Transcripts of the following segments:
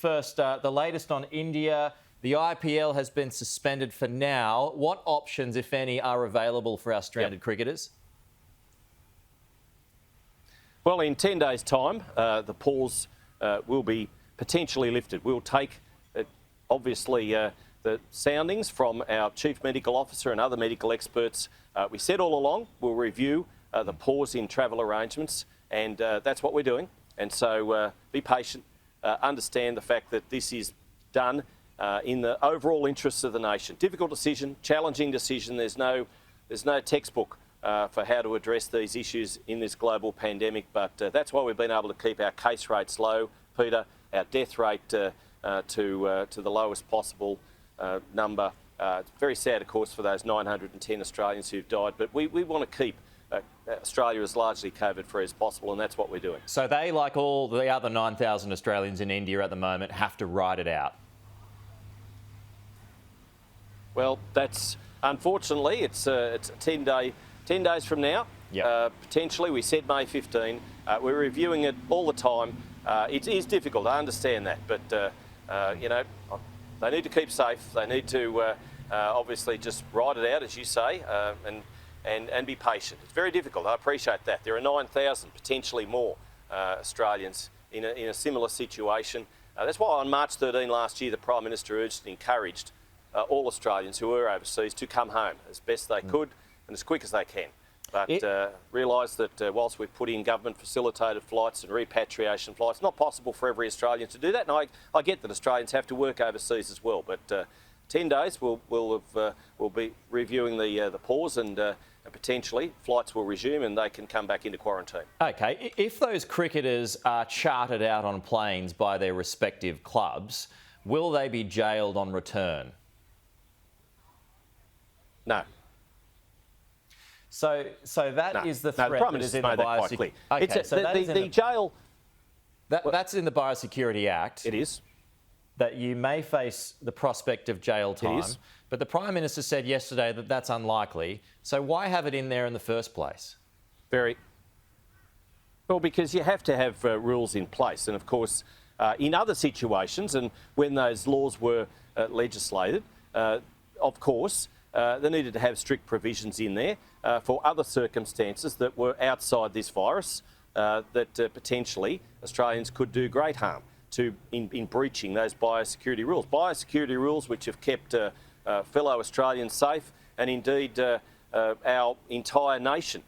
first, the latest on India. The IPL has been suspended for now. What options, if any, are available for our stranded cricketers? Well, in 10 days' time, the pause will be potentially lifted. We'll take, obviously, the soundings from our Chief Medical Officer and other medical experts. We said all along we'll review the pause in travel arrangements, and that's what we're doing. And so be patient, understand the fact that this is done in the overall interests of the nation. Difficult decision, challenging decision. There's no textbook for how to address these issues in this global pandemic, but that's why we've been able to keep our case rates low, Peter, our death rate to the lowest possible number. It's very sad, of course, for those 910 Australians who've died, but we want to keep Australia as largely COVID-free as possible, and that's what we're doing. So they, like all the other 9,000 Australians in India at the moment, have to ride it out? Well, that's unfortunately it's 10 days from now. Yep. Potentially, we said May 15. We're reviewing it all the time. It is difficult, I understand that, but you know, they need to keep safe. They need to obviously just ride it out, as you say, and be patient. It's very difficult. I appreciate that. There are 9,000, potentially more, Australians in a similar situation. That's why on March 13 last year, the Prime Minister urged and encouraged all Australians who were overseas to come home as best they could and as quick as they can. But realise that whilst we've put in government-facilitated flights and repatriation flights, it's not possible for every Australian to do that. And I get that Australians have to work overseas as well. But 10 days, we'll be reviewing the pause, and potentially flights will resume and they can come back into quarantine. OK, if those cricketers are chartered out on planes by their respective clubs, will they be jailed on return? No. So that is the threat the Prime that is Minister's in the made that quite clear. Okay, so the jail... That's in the Biosecurity Act. It is. That you may face the prospect of jail time. It is. But the Prime Minister said yesterday that that's unlikely. So why have it in there in the first place? Very. Well, because you have to have rules in place. And of course, in other situations, and when those laws were legislated, of course, they needed to have strict provisions in there for other circumstances that were outside this virus, that potentially Australians could do great harm in breaching those biosecurity rules. Biosecurity rules which have kept fellow Australians safe, and indeed our entire nation,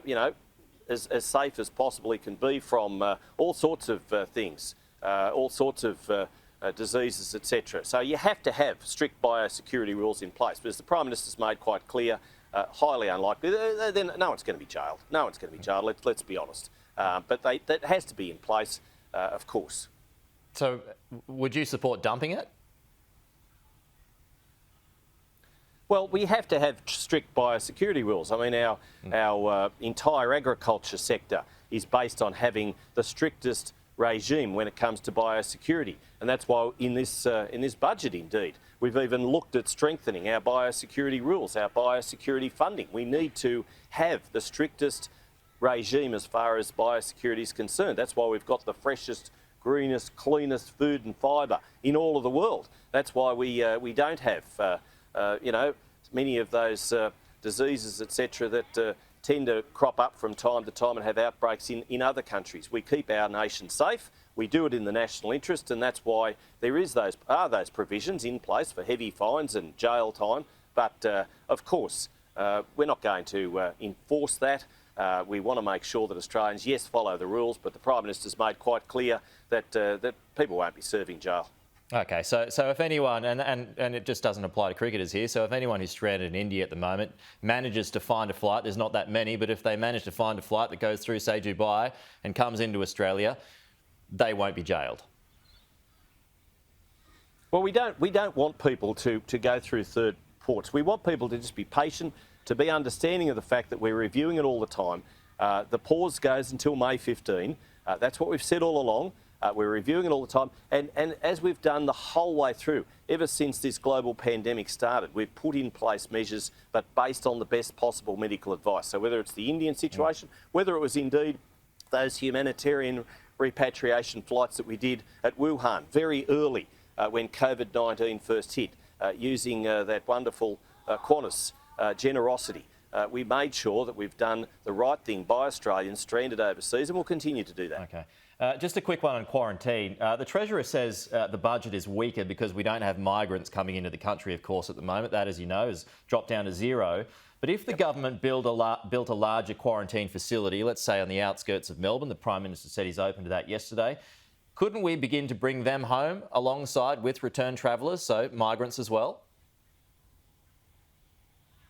you know, as safe as possibly can be from all sorts of things, all sorts of diseases, etc. So you have to have strict biosecurity rules in place. But as the Prime Minister's made quite clear, highly unlikely. Then no one's going to be jailed. No one's going to be jailed. Let's be honest. But that has to be in place, of course. So would you support dumping it? Well, we have to have strict biosecurity rules. I mean, our entire agriculture sector is based on having the strictest regime when it comes to biosecurity, and that's why in this budget, indeed, we've even looked at strengthening our biosecurity rules, our biosecurity funding. We need to have the strictest regime as far as biosecurity is concerned. That's why we've got the freshest, greenest, cleanest food and fibre in all of the world. That's why we don't have you know, many of those diseases, etc., that tend to crop up from time to time and have outbreaks in other countries. We keep our nation safe. We do it in the national interest, and that's why there are those provisions in place for heavy fines and jail time. But of course, we're not going to enforce that. We want to make sure that Australians, yes, follow the rules, but the Prime Minister's made quite clear that that people won't be serving jail. OK, so if anyone, and it just doesn't apply to cricketers here, so if anyone who's stranded in India at the moment manages to find a flight, there's not that many, but if they manage to find a flight that goes through, say, Dubai and comes into Australia, they won't be jailed. Well, we don't want people to go through third ports. We want people to just be patient, to be understanding of the fact that we're reviewing it all the time. The pause goes until May 15. That's what we've said all along. We're reviewing it all the time. And as we've done the whole way through, ever since this global pandemic started, we've put in place measures, but based on the best possible medical advice. So whether it's the Indian situation, whether it was indeed those humanitarian repatriation flights that we did at Wuhan very early when COVID-19 first hit, using that wonderful Qantas generosity. We made sure that we've done the right thing by Australians stranded overseas, and we'll continue to do that. Okay. Just a quick one on quarantine. The Treasurer says the budget is weaker because we don't have migrants coming into the country, of course, at the moment. That, as you know, has dropped down to zero. But if the government built a larger quarantine facility, let's say on the outskirts of Melbourne, the Prime Minister said he's open to that yesterday, couldn't we begin to bring them home alongside with return travellers, so migrants as well?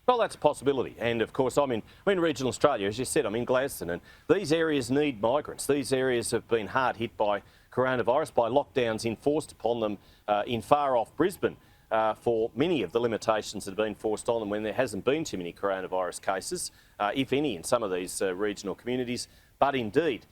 Well, that's a possibility. And of course, I'm in regional Australia, as you said, I'm in Gladstone, and these areas need migrants. These areas have been hard hit by coronavirus, by lockdowns enforced upon them in far off Brisbane for many of the limitations that have been forced on them when there hasn't been too many coronavirus cases, if any, in some of these regional communities. But indeed,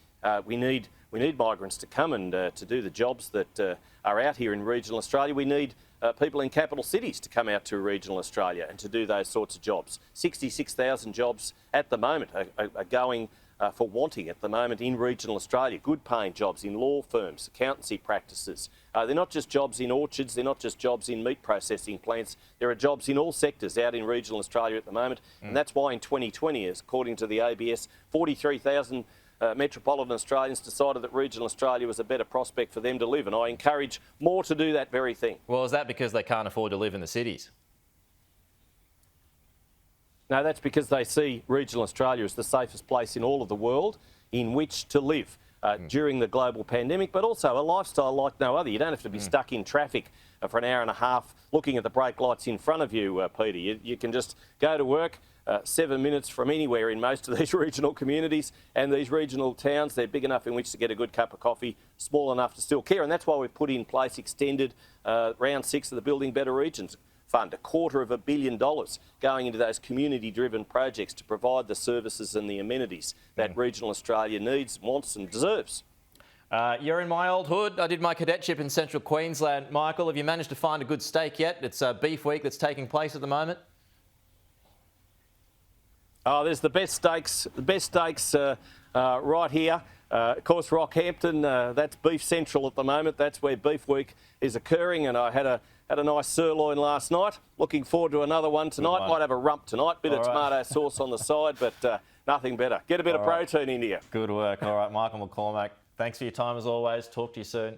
we need migrants to come and to do the jobs that are out here in regional Australia. We need people in capital cities to come out to regional Australia and to do those sorts of jobs. 66,000 jobs at the moment are going for wanting at the moment in regional Australia. Good paying jobs in law firms, accountancy practices. They're not just jobs in orchards, they're not just jobs in meat processing plants. There are jobs in all sectors out in regional Australia at the moment. And that's why in 2020, according to the ABS, 43,000 metropolitan Australians decided that regional Australia was a better prospect for them to live, and I encourage more to do that very thing. Well, is that because they can't afford to live in the cities? No, that's because they see regional Australia as the safest place in all of the world in which to live during the global pandemic, but also a lifestyle like no other. You don't have to be stuck in traffic for an hour and a half looking at the brake lights in front of you, Peter. You can just go to work 7 minutes from anywhere in most of these regional communities, and these regional towns, they're big enough in which to get a good cup of coffee, small enough to still care. And that's why we've put in place extended round 6 of the Building Better Regions Fund, $250 million going into those community-driven projects to provide the services and the amenities that regional Australia needs, wants and deserves. You're in my old hood. I did my cadetship in central Queensland. Michael, have you managed to find a good steak yet? It's Beef Week that's taking place at the moment. Oh, there's the best steaks right here. Of course, Rockhampton, that's Beef Central at the moment. That's where Beef Week is occurring, and I had a nice sirloin last night. Looking forward to another one tonight. Might have a rump tonight, bit of tomato sauce on the side, but nothing better. Get a bit of protein in here. Good work. All right, Michael McCormack, thanks for your time as always. Talk to you soon.